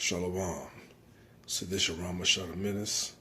Shalom. So this is Masha, Menace.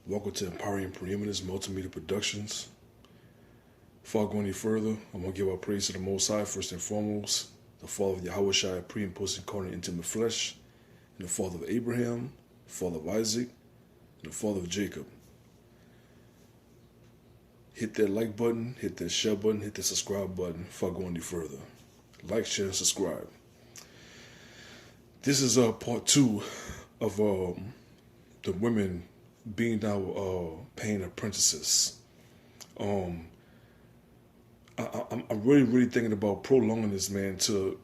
Welcome to Empowering Preeminence Multimedia Productions. Before I go any further, I'm going to give our praise to the Most High first and foremost, the Father of Yahweh, pre and post incarnate intimate flesh, and the Father of Abraham, the Father of Isaac, and the Father of Jacob. Hit that like button, hit that share button, hit that subscribe button before I go any further. Like, share, and subscribe. This is part 2 of the women being now paying apprentices. I'm really thinking about prolonging this, man, to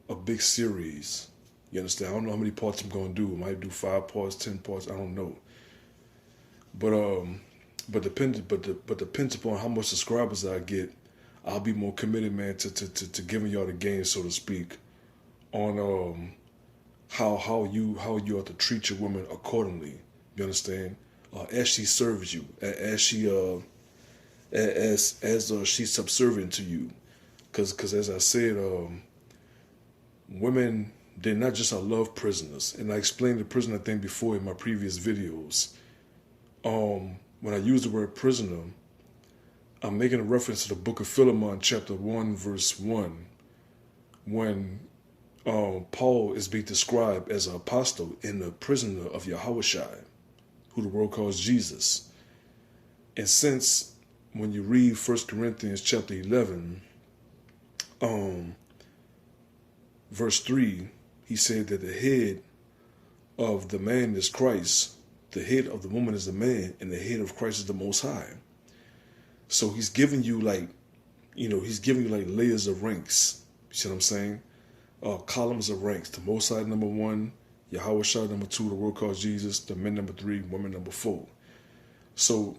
a big series. You understand? I don't know how many parts I'm gonna do. I might do 5 parts, 10 parts. I don't know. But depends upon how much subscribers I get. I'll be more committed, man, to giving y'all the game, so to speak, on how you are to treat your woman accordingly. You understand? As she serves you, as she's subservient to you, because as I said, women, they're not just our love prisoners, and I explained the prisoner thing before in my previous videos. When I use the word prisoner, I'm making a reference to the book of Philemon, chapter 1, verse 1, when Paul is being described as an apostle and a prisoner of Yahweh, who the world calls Jesus. And since when you read 1 Corinthians chapter 11, verse 3, he said that the head of the man is Christ, the head of the woman is the man, and the head of Christ is the Most High. So he's giving you he's giving you like layers of ranks. You see what I'm saying? Columns of ranks. The Most High, number 1, Yahweh Shai, number 2, the world calls Jesus, the men, number 3, women, number 4. So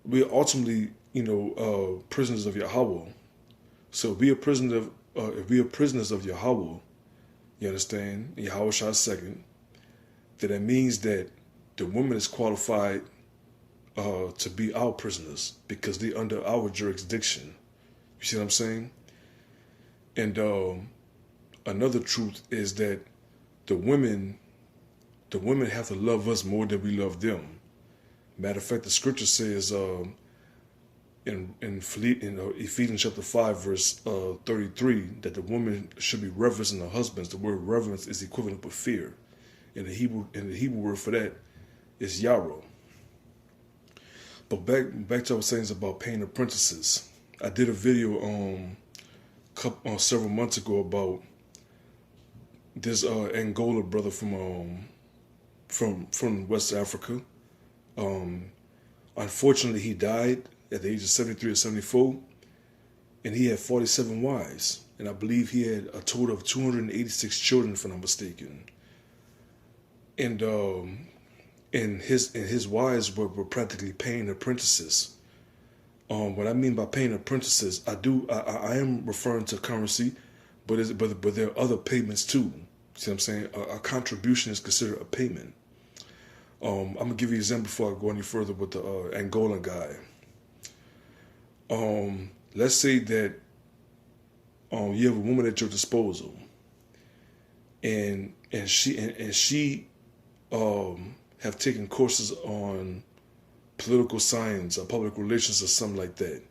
we're ultimately, prisoners of Yahweh. So if we are prisoners of Yahweh, you understand, Yahweh Shai second, then that means that the woman is qualified to be our prisoners because they're under our jurisdiction. You see what I'm saying? And another truth is that the women have to love us more than we love them. Matter of fact, the scripture says in Ephesians chapter 5, verse 33, that the woman should be reverencing her husbands. The word reverence is equivalent with fear. And the Hebrew word for that is yarrow. But back to what I was saying about paying apprentices. I did a video several months ago about this Angola brother from West Africa. Unfortunately, he died at the age of 73 or 74, and he had 47 wives, and I believe he had a total of 286 children, if I'm not mistaken. And his wives were practically paying apprentices. What I mean by paying apprentices, I am referring to currency, but there are other payments too. See what I'm saying? A contribution is considered a payment. I'm gonna give you an example before I go any further with the Angolan guy. Let's say that you have a woman at your disposal, and she have taken courses on political science or public relations or something like that.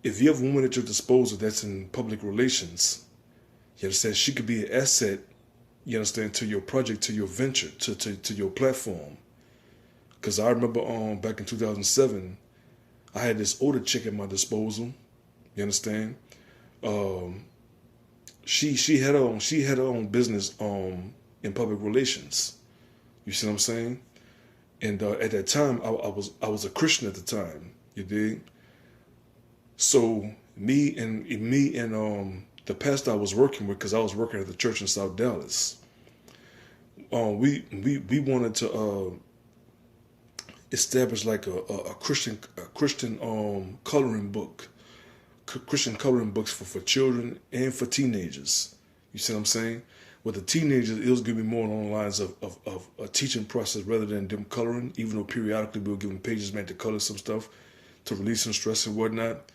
If you have a woman at your disposal that's in public relations, you understand, she could be an asset, you understand, to your project, to your venture, to your platform. Because I remember back in 2007, I had this older chick at my disposal, you understand. She had her own business in public relations. You see what I'm saying? And at that time, I was a Christian at the time. You dig? So me and the pastor I was working with, because I was working at the church in South Dallas, we wanted to establish like a Christian coloring book, Christian coloring books for children and for teenagers. You see what I'm saying? With the teenagers, it was going to be more along the lines of a teaching process rather than them coloring, even though periodically we were giving pages, man, to color some stuff to release some stress and whatnot.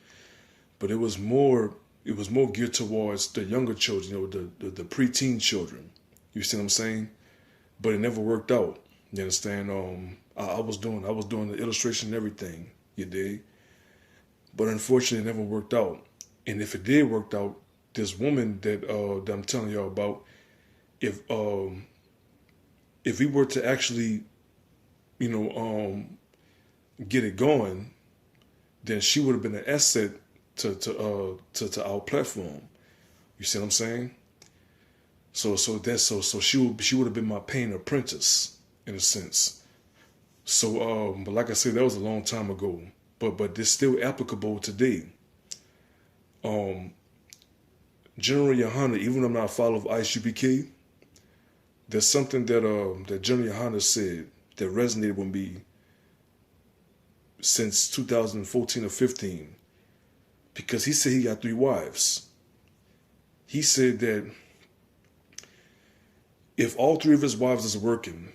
But it was more geared towards the younger children, the preteen children. You see what I'm saying? But it never worked out. You understand? I was doing the illustration and everything. You dig? But unfortunately, it never worked out. And if it did work out, this woman that I'm telling y'all about, if we were to actually, get it going, then she would have been an asset to our platform. You see what I'm saying? So she would have been my paying apprentice in a sense. So but like I said, that was a long time ago. But it's still applicable today. General Yohana, even though I'm not a follower of ISUPK, there's something that General Yohana said that resonated with me since 2014 or 15, because he said he got 3 wives. He said that if all 3 of his wives is working,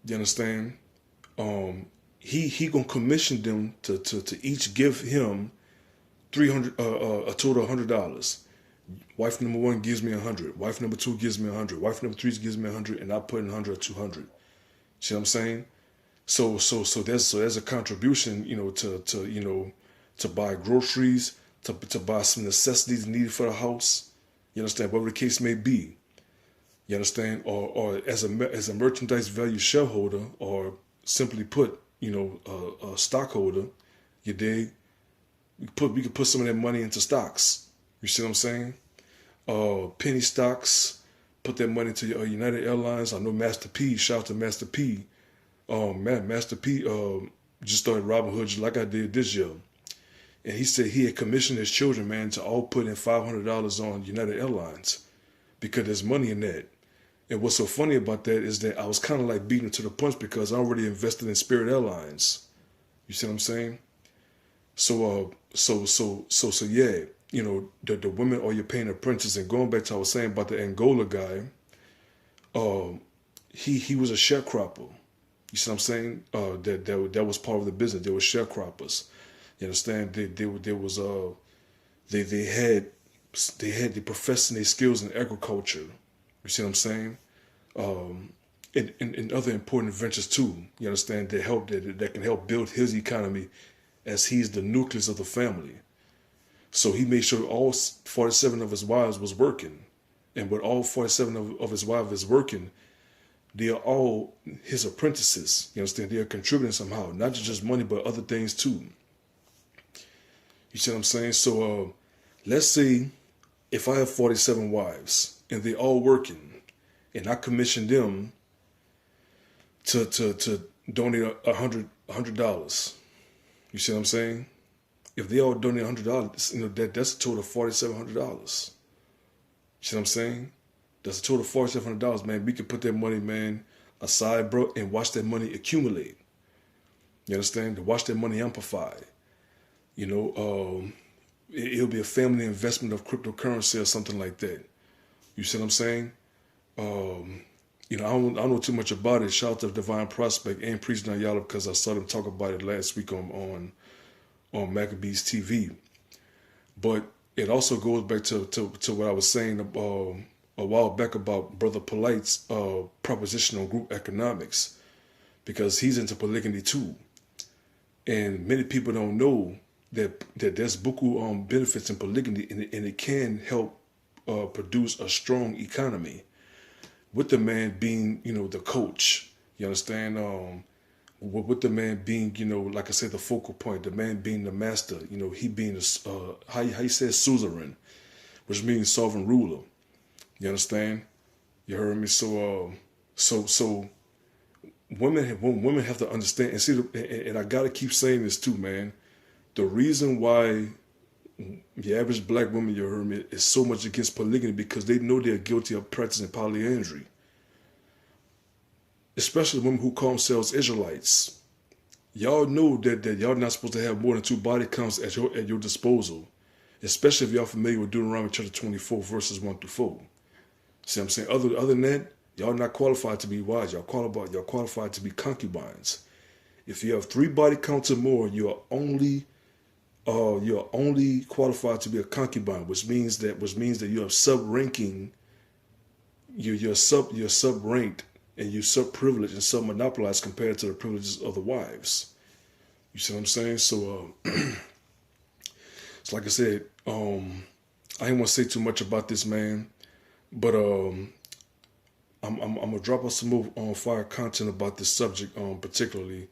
you understand, he gonna commission them to each give him $300, a total of $100. Wife number 1 gives me 100. Wife number 2 gives me 100. Wife number 3 gives me 100, and I put in 100 or 200. See what I'm saying? So there's a contribution, to buy groceries, to buy some necessities needed for the house. You understand? Whatever the case may be. You understand? Or as a merchandise value shareholder, or simply put, a stockholder, you dig? We could put some of that money into stocks. You see what I'm saying? Penny stocks. Put that money into United Airlines. I know Master P. Shout out to Master P. Master P. Just started Robinhood like I did this year, and he said he had commissioned his children, man, to all put in $500 on United Airlines because there's money in that. And what's so funny about that is that I was kind of like beating to the punch because I already invested in Spirit Airlines. You see what I'm saying? So yeah, the women are your paying apprentices. And going back to what I was saying about the Angola guy, he was a sharecropper. You see what I'm saying? That was part of the business. They were sharecroppers. You understand? They professing their skills in agriculture. You see what I'm saying? And other important ventures too. You understand? That can help build his economy, as he's the nucleus of the family. So he made sure all 47 of his wives was working. And with all 47 of his wives is working, they are all his apprentices. You understand? They are contributing somehow. Not just money, but other things too. You see what I'm saying? So let's say if I have 47 wives and they all working, and I commission them to donate $100. You see what I'm saying? If they all donate $100, that's a total of $4,700. You see what I'm saying? That's a total of $4,700, man. We can put that money, man, aside, bro, and watch that money accumulate. You understand? To watch that money amplify. It'll be a family investment of cryptocurrency or something like that. You see what I'm saying? I don't know too much about it. Shout out to Divine Prospect and Priest Nayala, because I saw them talk about it last week on Maccabees TV. But it also goes back to what I was saying a while back about Brother Polite's proposition on group economics, because he's into polygamy too. And many people don't know that there's buku benefits in polygamy, and it can help produce a strong economy, with the man being, the coach. You understand? With the man being, like I said, the focal point, the man being the master, he being how he says suzerain, which means sovereign ruler. You understand? You heard me? So women have to understand, and see, and I gotta keep saying this too, man. The reason why the average black woman, you heard me, is so much against polygamy, because they know they're guilty of practicing polyandry. Especially women who call themselves Israelites. Y'all know that y'all not supposed to have more than 2 body counts at your disposal. Especially if y'all familiar with Deuteronomy chapter 24, verses 1 through 4. See what I'm saying? Other than that, y'all not qualified to be wives. Y'all qualified to be concubines. If you have 3 body counts or more, you're only qualified to be a concubine, which means that you have sub-ranking you're sub-ranked and you're sub-privileged and sub-monopolized compared to the privileges of the wives. You see what I'm saying? So, it's like I said, I ain't want to say too much about this, man, but I'm gonna drop us some more on fire content about this subject, particularly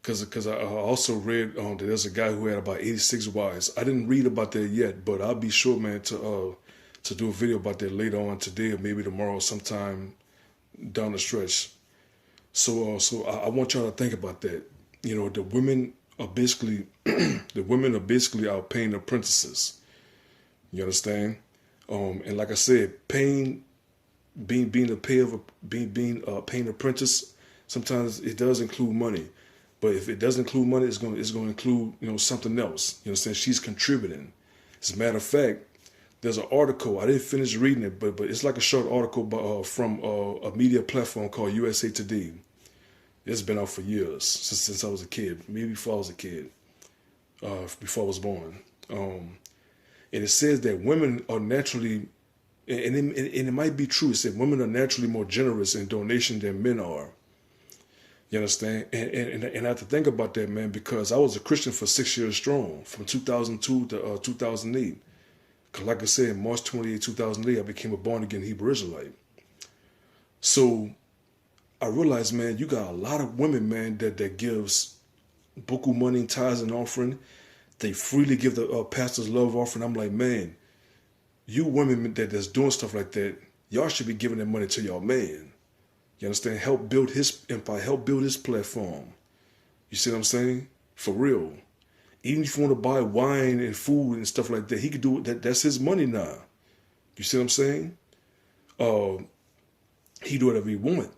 because I also read that there's a guy who had about 86 wives. I didn't read about that yet, but I'll be sure, man, to do a video about that later on today or maybe tomorrow, sometime down the stretch. So I want y'all to think about that. You know, the women are basically out paying apprentices. You understand? And like I said, being a paying apprentice, sometimes it does include money. But if it doesn't include money, it's going to include, you know, something else. You understand? She's contributing. As a matter of fact, there's an article, I didn't finish reading it, but it's like a short article from a media platform called USA Today. It's been out for years, since I was a kid, maybe before I was a kid, before I was born. And it says that women are naturally, and it might be true, it said women are naturally more generous in donation than men are. You understand? And I have to think about that, man, because I was a Christian for 6 years strong, from 2002 to 2008. Because like I said, March 28, 2008, I became a born-again Hebrew Israelite. So I realized, man, you got a lot of women, man, that gives buku money and tithes and offering. They freely give the pastor's love offering. I'm like, man, you women that's doing stuff like that, y'all should be giving that money to y'all man. You understand? Help build his empire, help build his platform. You see what I'm saying? For real. Even if you want to buy wine and food and stuff like that, he could do it. That's his money now. You see what I'm saying? He do whatever he want.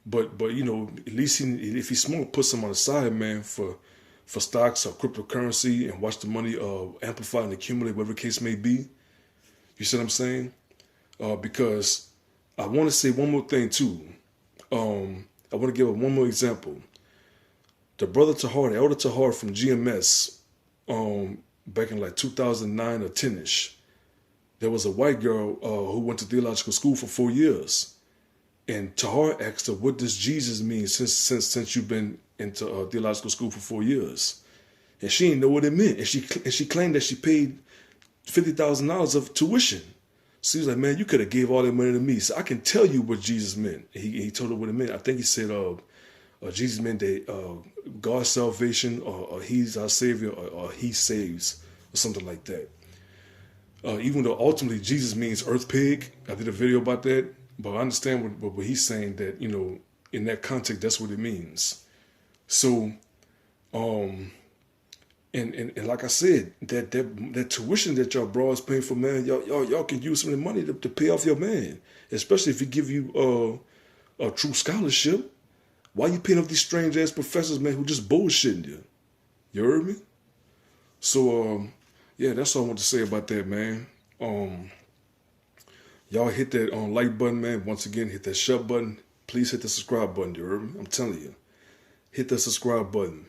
But you know, at least if he's smart, put some on the side, man, for stocks or cryptocurrency and watch the money amplify and accumulate, whatever the case may be. You see what I'm saying? Because I want to say one more thing too. I want to give one more example. The brother Tahar, the elder Tahar from GMS, back in like 2009 or 10ish, there was a white girl who went to theological school for 4 years, and Tahar asked her, "What does Jesus mean since you've been into theological school for 4 years?" And she didn't know what it meant, and she claimed that she paid $50,000 of tuition. So he was like, "Man, you could have gave all that money to me, so I can tell you what Jesus meant." He told her what it meant. I think he said, Jesus meant that God's salvation, or He's our Savior, or He saves, or something like that. Even though ultimately Jesus means earth pig. I did a video about that, but I understand what he's saying, that, you know, in that context, that's what it means. So, and like I said, that tuition that y'all bros paying for, man, y'all can use some of the money to pay off your man, especially if he give you a true scholarship. Why you paying off these strange ass professors, man, who just bullshitting you? You heard me? So yeah, that's all I want to say about that, man. Y'all hit that like button, man. Once again, hit that shut button. Please hit the subscribe button. You heard me? I'm telling you, hit the subscribe button.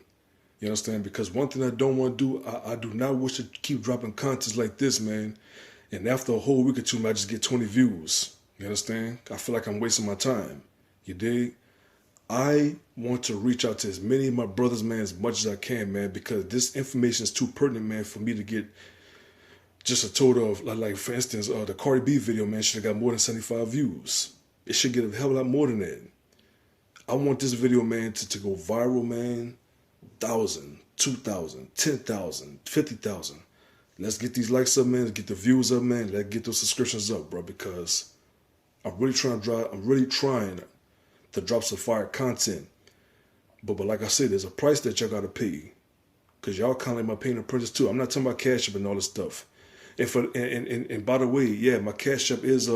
You understand? Because one thing I don't want to do, I do not wish to keep dropping contents like this, man. And after a whole week or two, man, I just get 20 views. You understand? I feel like I'm wasting my time. You dig? I want to reach out to as many of my brothers, man, as much as I can, man, because this information is too pertinent, man, for me to get just a total of, like for instance, the Cardi B video, man, should have got more than 75 views. It should get a hell of a lot more than that. I want this video, man, to go viral, man. 1,000, 2,000, 10,000, 50,000. Let's get these likes up, man. Let's get the views up, man. Let's get those subscriptions up, bro, because I'm really trying to drop some fire content. But like I said, there's a price that y'all got to pay, because y'all kind of like my paying apprentice too. I'm not talking about Cash App and all this stuff. And by the way, yeah, my Cash App is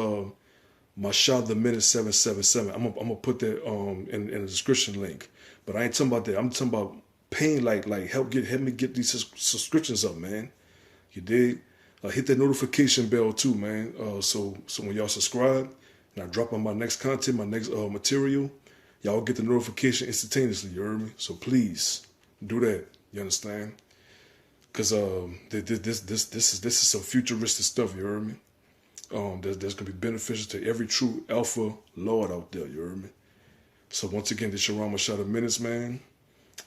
Masha the Menace 777. I'm gonna put that in the description link. But I ain't talking about that. I'm talking about paying, like help me get these subscriptions up, man. You dig? Hit that notification bell too, man. So when y'all subscribe and I drop on my next content, my next material, y'all get the notification instantaneously. You heard me? So please do that. You understand? Because this is some futuristic stuff. You heard me? that's going to be beneficial to every true alpha lord out there, you heard me? So once again, this your Masha the Menace, man.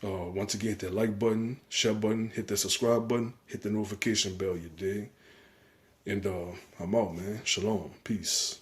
Once again, hit that like button, share button, hit that subscribe button, hit the notification bell, you dig? And I'm out, man. Shalom. Peace.